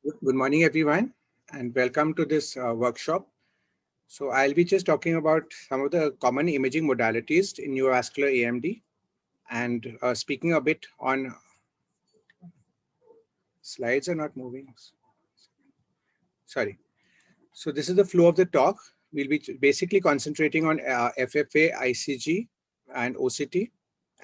Good morning, everyone, and welcome to this workshop. So I'll be just talking about some of the common imaging modalities in neovascular AMD and speaking a bit on slides are not moving. Sorry. So this is the flow of the talk. We'll be basically concentrating on FFA, ICG, and OCT.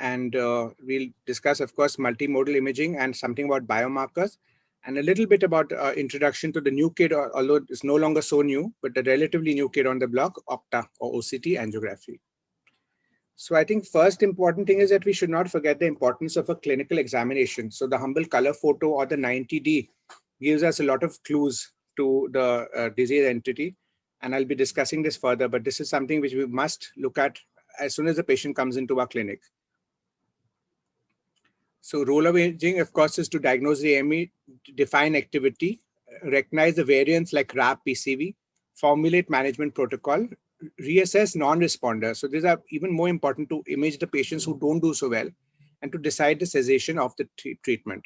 And we'll discuss, of course, multimodal imaging and something about biomarkers and a little bit about introduction to the new kid, although it's no longer so new, but the relatively new kid on the block, OCTA or OCT angiography. So I think first important thing is that we should not forget the importance of a clinical examination. So the humble color photo or the 90D gives us a lot of clues to the disease entity. And I'll be discussing this further, but this is something which we must look at as soon as the patient comes into our clinic. So role of imaging, of course, is to diagnose the AME, define activity, recognize the variants like RAP, PCV, formulate management protocol, reassess non-responders. So these are even more important to image the patients who don't do so well and to decide the cessation of the treatment.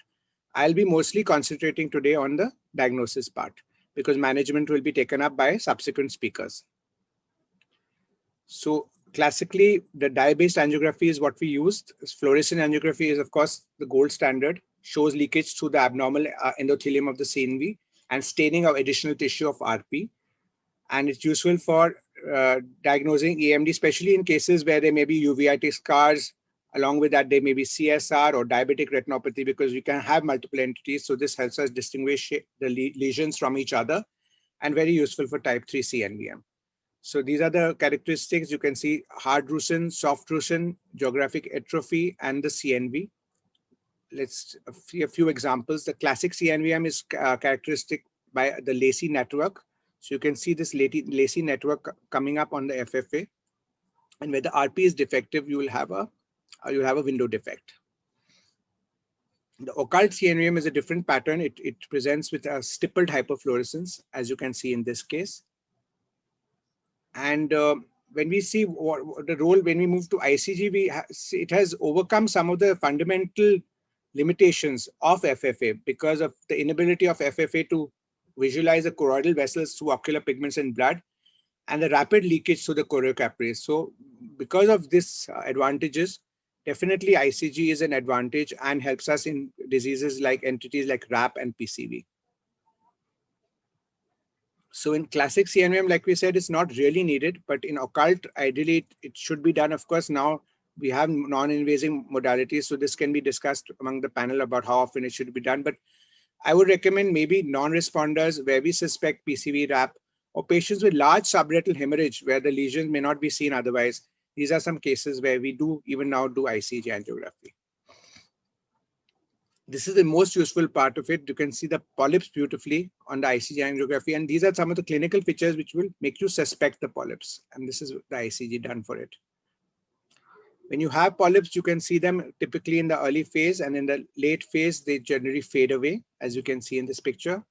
I'll be mostly concentrating today on the diagnosis part because management will be taken up by subsequent speakers. So classically, the dye-based angiography is what we used. Fluorescent angiography is, of course, the gold standard, shows leakage through the abnormal endothelium of the CNV and staining of additional tissue of RP. And it's useful for diagnosing AMD, especially in cases where there may be uveitis scars. Along with that, there may be CSR or diabetic retinopathy because you can have multiple entities. So this helps us distinguish the lesions from each other and very useful for type 3 CNVM. So these are the characteristics. You can see hard drusen, soft drusen, geographic atrophy, and the CNV. Let's see a few examples. The classic CNVM is characteristic by the lacy network. So you can see this lacy network coming up on the FFA. And where the RP is defective, you will have a window defect. The occult CNVM is a different pattern. It presents with a stippled hyperfluorescence, as you can see in this case. And when we see what the role, when we move to ICG, it has overcome some of the fundamental limitations of FFA because of the inability of FFA to visualize the choroidal vessels through ocular pigments in blood and the rapid leakage to the choriocapillaries. So because of this advantages, definitely ICG is an advantage and helps us in diseases like entities like RAP and PCV. So in classic CNVM, like we said, it's not really needed, but in occult, ideally, it should be done. Of course, now we have non-invasive modalities, so this can be discussed among the panel about how often it should be done. But I would recommend maybe non-responders where we suspect PCV RAP or patients with large subretinal hemorrhage where the lesions may not be seen otherwise. These are some cases where we do even now do ICG angiography. This is the most useful part of it. You can see the polyps beautifully on the ICG angiography. And these are some of the clinical features which will make you suspect the polyps. And this is the ICG done for it. When you have polyps, you can see them typically in the early phase, and in the late phase, they generally fade away, as you can see in this picture.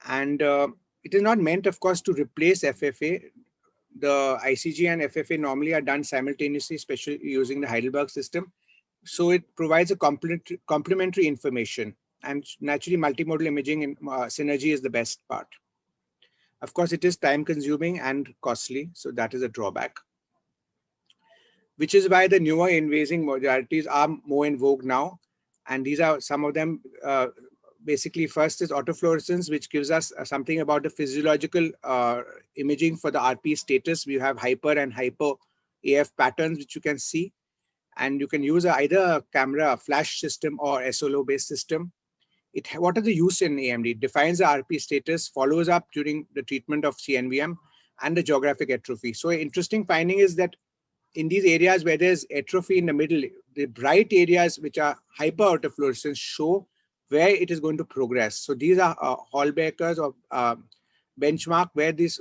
And it is not meant, of course, to replace FFA. The ICG and FFA normally are done simultaneously, especially using the Heidelberg system. So it provides a complementary information, and naturally multimodal imaging and synergy is the best part. Of course, it is time consuming and costly. So that is a drawback, which is why the newer invasive modalities are more in vogue now. And these are some of them. Basically, first is autofluorescence, which gives us something about the physiological imaging for the RP status. We have hyper and hypo AF patterns, which you can see. And you can use either a camera, a flash system, or SLO-based system. What are the use in AMD? It defines the RP status, follows up during the treatment of CNVM, and the geographic atrophy. So interesting finding is that in these areas where there's atrophy in the middle, the bright areas which are hyper autofluorescence show where it is going to progress. So these are Hallmarkers or benchmark where this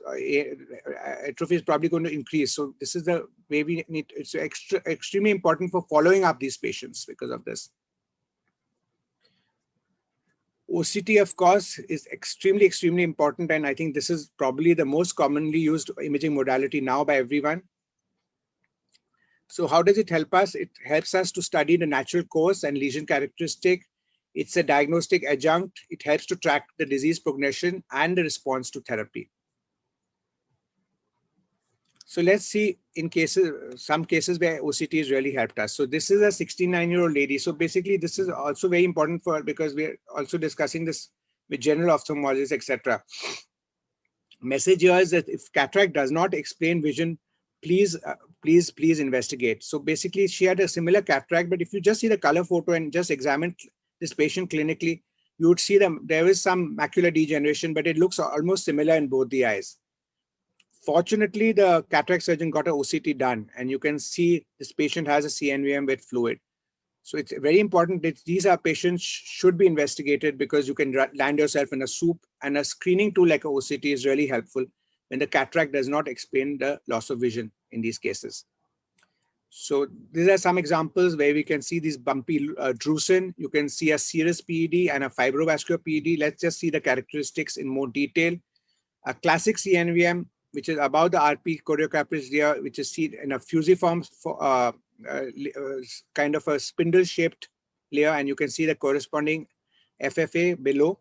atrophy is probably going to increase. So this is the way we need. It's extremely important for following up these patients because of this. OCT, of course, is extremely important. And I think this is probably the most commonly used imaging modality now by everyone. So how does it help us? It helps us to study the natural course and lesion characteristic. It's a diagnostic adjunct. It helps to track the disease progression and the response to therapy. So let's see in cases, some cases where OCT has really helped us. So this is a 69-year-old lady. So basically, this is also very important for, because we're also discussing this with general ophthalmologists, etc. Message here is that if cataract does not explain vision, please investigate. So basically, she had a similar cataract, but if you just see the color photo and just examine this patient clinically, you would see that there is some macular degeneration, but it looks almost similar in both the eyes. Fortunately, the cataract surgeon got an OCT done, and you can see this patient has a CNVM with fluid. So it's very important that these are patients should be investigated, because you can land yourself in a soup, and a screening tool like a OCT is really helpful when the cataract does not explain the loss of vision in these cases. So these are some examples where we can see these bumpy drusen. You can see a serous PED and a fibrovascular PED. Let's just see the characteristics in more detail. A classic CNVM, which is above the RP choriocapitis layer, which is seen in a fusiform kind of a spindle-shaped layer, and you can see the corresponding FFA below.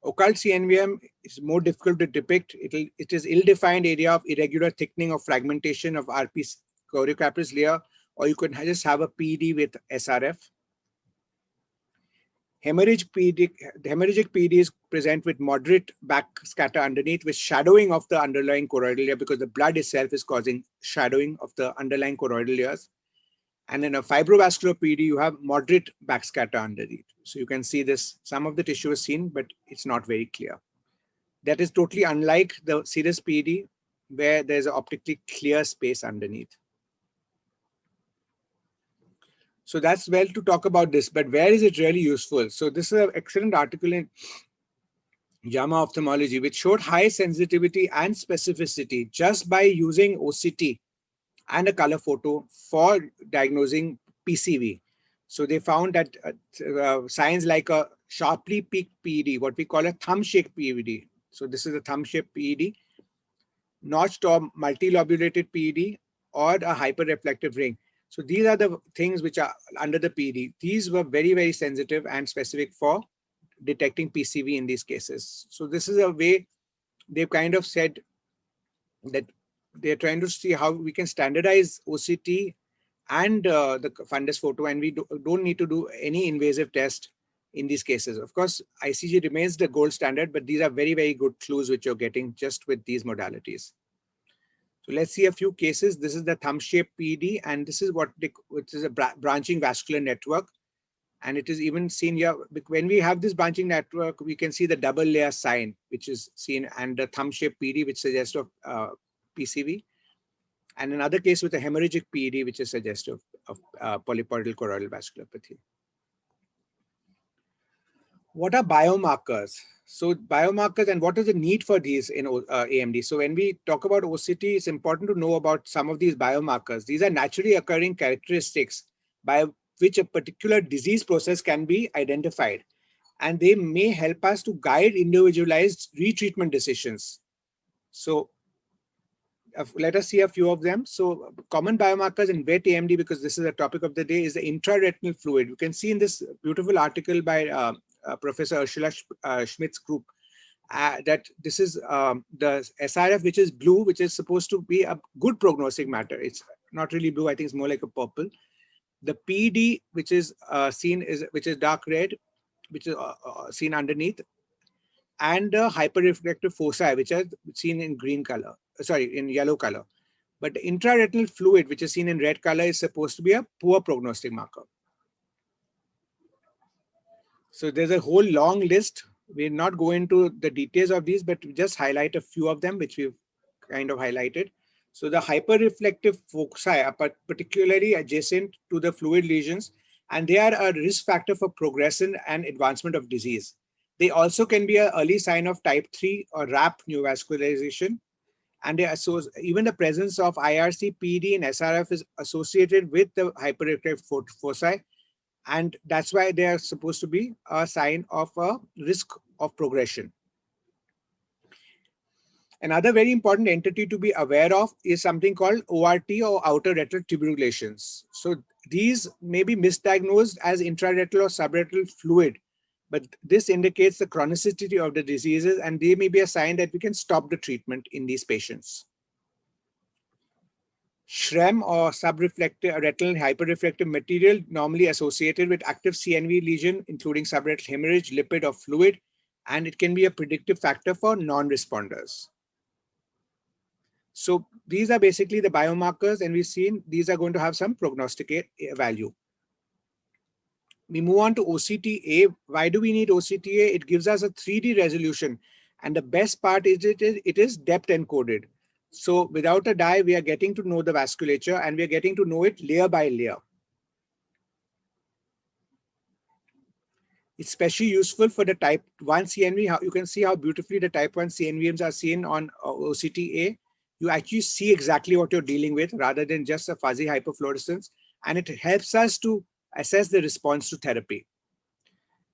Occult CNVM is more difficult to depict. It is ill-defined area of irregular thickening or fragmentation of RP choriocapitis layer, or you can just have a PED with SRF. Hemorrhagic PED is present with moderate backscatter underneath, with shadowing of the underlying choroidal layer, because the blood itself is causing shadowing of the underlying choroidal layers. And in a fibrovascular PED, you have moderate backscatter underneath. So you can see this, some of the tissue is seen, but it's not very clear. That is totally unlike the serous PED, where there's an optically clear space underneath. So that's well to talk about this, but where is it really useful? So this is an excellent article in JAMA Ophthalmology, which showed high sensitivity and specificity just by using OCT and a color photo for diagnosing PCV. So they found that signs like a sharply peaked PED, what we call a thumb-shaped PED. So this is a thumb-shaped PED, notched or multilobulated PED, or a hyperreflective ring. So these are the things which are under the PED. These were very, very sensitive and specific for detecting PCV in these cases. So this is a way they've kind of said that they're trying to see how we can standardize OCT and the fundus photo, and we don't need to do any invasive test in these cases. Of course, ICG remains the gold standard, but these are very, very good clues which you're getting just with these modalities. So let's see a few cases. This is the thumb-shaped PED, and this is which is a branching vascular network. And it is even seen here, when we have this branching network, we can see the double layer sign, which is seen, and the thumb-shaped PED, which suggests of PCV. And another case with a hemorrhagic PED, which is suggestive of polypoidal choroidal vasculopathy. What are biomarkers? So biomarkers, and what is the need for these in AMD? So when we talk about OCT, it's important to know about some of these biomarkers. These are naturally occurring characteristics by which a particular disease process can be identified, and they may help us to guide individualized retreatment decisions. So let us see a few of them. So common biomarkers in wet AMD, because this is the topic of the day, is the intraretinal fluid. You can see in this beautiful article by Professor Ursula Schmidt's group that this is the SRF, which is blue, which is supposed to be a good prognostic matter. It's not really blue. I think it's more like a purple. The PED, which is which is dark red, which is seen underneath, and the hyperreflective foci, which are seen in green color, sorry, in yellow color. But the intraretinal fluid, which is seen in red color, is supposed to be a poor prognostic marker. So there's a whole long list. We'll not go into the details of these, but just highlight a few of them, which we've kind of highlighted. So the hyperreflective foci are particularly adjacent to the fluid lesions, and they are a risk factor for progression and advancement of disease. They also can be an early sign of type 3 or RAP neovascularization. And even the presence of IRC, PED, and SRF is associated with the hyperreflective foci. And that's why they are supposed to be a sign of a risk of progression. Another very important entity to be aware of is something called ORT, or outer retinal tuberculations. So these may be misdiagnosed as intraretinal or subretinal fluid, but this indicates the chronicity of the diseases, and they may be a sign that we can stop the treatment in these patients. SHREM or subreflective retinal hyperreflective material normally associated with active CNV lesion, including subretinal hemorrhage, lipid or fluid, and it can be a predictive factor for non-responders. So these are basically the biomarkers, and we've seen these are going to have some prognostic value. We move on to OCTA. Why do we need OCTA? It gives us a 3D resolution, and the best part is it is depth encoded. So without a dye, we are getting to know the vasculature, and we are getting to know it layer by layer. It's especially useful for the type 1 CNV. You can see how beautifully the type 1 CNVMs are seen on OCTA. You actually see exactly what you're dealing with rather than just a fuzzy hyperfluorescence, and it helps us to assess the response to therapy.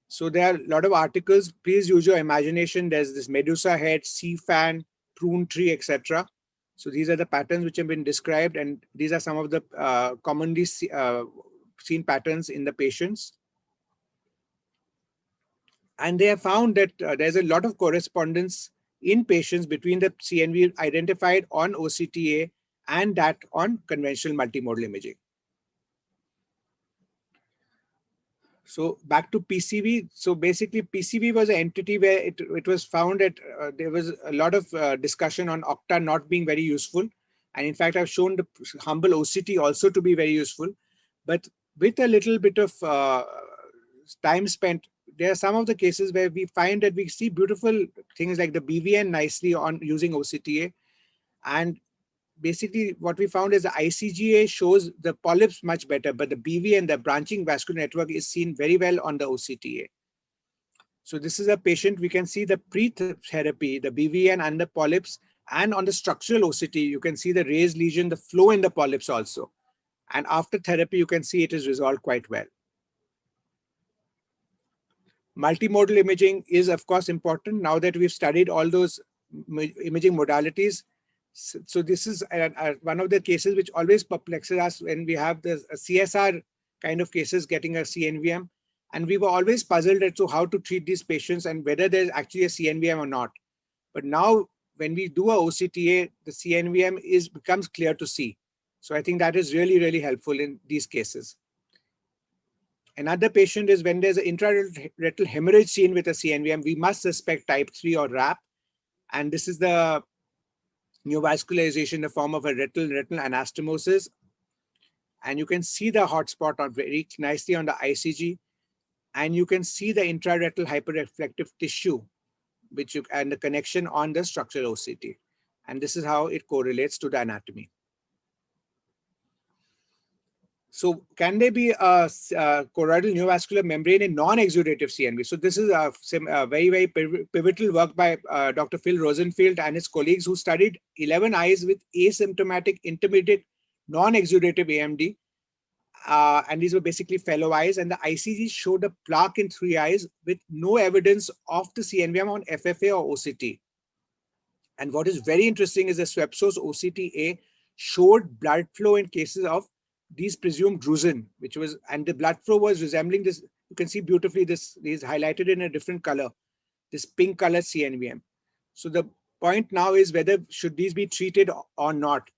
So there are a lot of articles. Please use your imagination. There's this Medusa head, sea fan, prune tree, etc. So these are the patterns which have been described, and these are some of the commonly seen patterns in the patients. And they have found that there's a lot of correspondence in patients between the CNV identified on OCTA and that on conventional multimodal imaging. So back to PCV. So basically PCV was an entity where it was found that there was a lot of discussion on Octa not being very useful. And in fact, I've shown the humble OCT also to be very useful. But with a little bit of time spent, there are some of the cases where we find that we see beautiful things like the BVN nicely on using OCTA. And basically what we found is the ICGA shows the polyps much better, but the BVN, the branching vascular network, is seen very well on the OCTA. So this is a patient, we can see the pre-therapy, the BVN and the polyps, and on the structural OCT, you can see the raised lesion, the flow in the polyps also. And after therapy, you can see it is resolved quite well. Multimodal imaging is, of course, important now that we've studied all those imaging modalities. So this is one of the cases which always perplexes us when we have the CSR kind of cases getting a CNVM. And we were always puzzled as to how to treat these patients and whether there's actually a CNVM or not. But now when we do a OCTA, the CNVM becomes clear to see. So I think that is really, really helpful in these cases. Another patient is when there's an intraretinal hemorrhage seen with a CNVM, we must suspect type 3 or RAP. And this is the neovascularization in the form of a retinal anastomosis. And you can see the hotspot on very nicely on the ICG. And you can see the intraretinal hyperreflective tissue, and the connection on the structural OCT. And this is how it correlates to the anatomy. So can there be a choroidal neovascular membrane in non-exudative CNV? So this is a very, very pivotal work by Dr. Phil Rosenfield and his colleagues who studied 11 eyes with asymptomatic intermediate non-exudative AMD. And these were basically fellow eyes. And the ICG showed a plaque in 3 eyes with no evidence of the CNVM on FFA or OCT. And what is very interesting is the Swepsos OCTA showed blood flow in cases of these presumed drusen, and the blood flow was resembling this. You can see beautifully this is highlighted in a different color, this pink color CNVM. So the point now is whether should these be treated or not.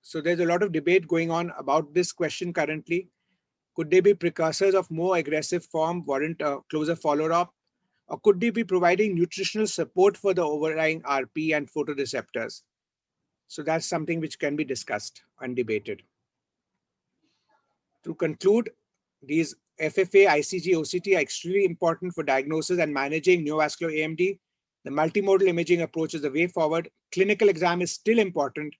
So there's a lot of debate going on about this question currently. Could they be precursors of more aggressive form, warrant a closer follow-up? Or could they be providing nutritional support for the overlying RP and photoreceptors? So that's something which can be discussed and debated. To conclude, these FFA, ICG, OCT are extremely important for diagnosis and managing neovascular AMD. The multimodal imaging approach is the way forward. Clinical exam is still important,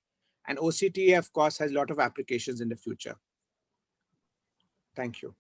and OCTA, of course, has a lot of applications in the future. Thank you.